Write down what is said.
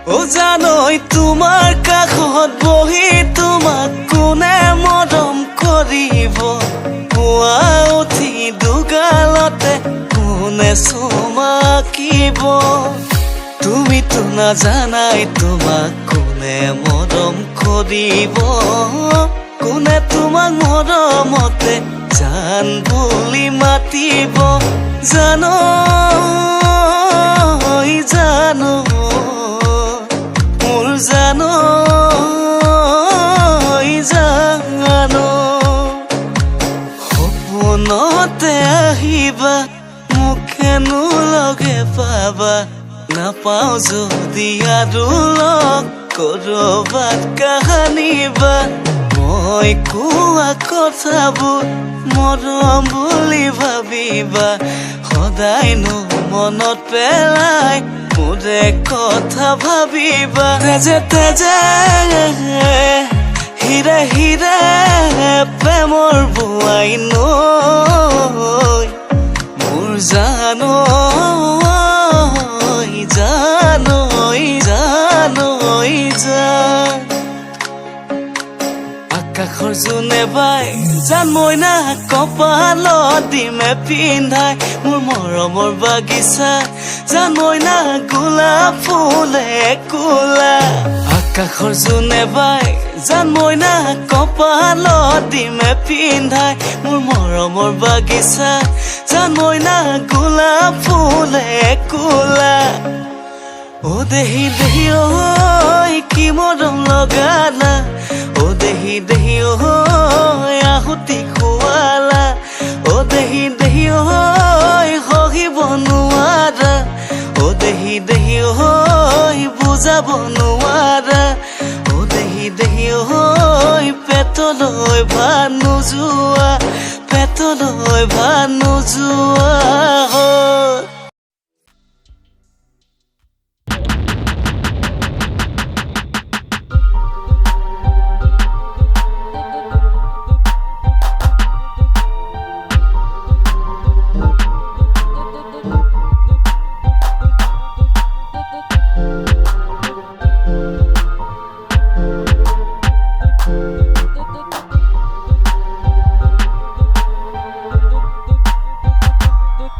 ও জানই তোমাৰ কাষত বহি তোমাক কোনে মৰম কৰিব পুৱা উঠি দুগালতে কোনে চুমাকিব তুমিতো নাজানাই তোমাক কোনে মৰম কৰিব কোনে তোমাক মৰমতে জান বুলি মাতিব জানই জানো মোৰ জানই জানো সপোনতে আহিবা মুখেনো লগে পাবা নাপাওঁ যদি আৰু লগ কৰবাত কাহানিবা মই কোৱা কথাবোৰ মৰম বুলি ভাবিবা সদায়নো মনত পেলাই মোৰে কথা ভাবিবা তেজে তেজে হিৰে হিৰে প্ৰেমৰ বোৱাই নৈ মোৰ জানই জানই জানই জান আকাশৰ জোনে বাই জান মইনা কপালত দিমে পিন্ধাই মোৰ মৰমৰ বাগিচা জান মইনা গোলাপ ফুলে কোলা আকাশৰ জোনে বাই জান মইনা কপালত দিমে পিন্ধাই মোৰ মৰমৰ বাগিচা জান মইনা গোলাপ ফুলে কোলা ও দেহি দেহি ঐ কি মৰম লগালা ও দেহি দেহি ঐ আহুতি খুৱালা ও দেহি দেহি ঐ সহিব নোৱাৰা ও দেহি দেহি ঐ বুজাব নোৱাৰা ও দেহি দেহি ঐ পেটলৈ ভাত নোযোৱা পেটলৈ ভাত নোযোৱা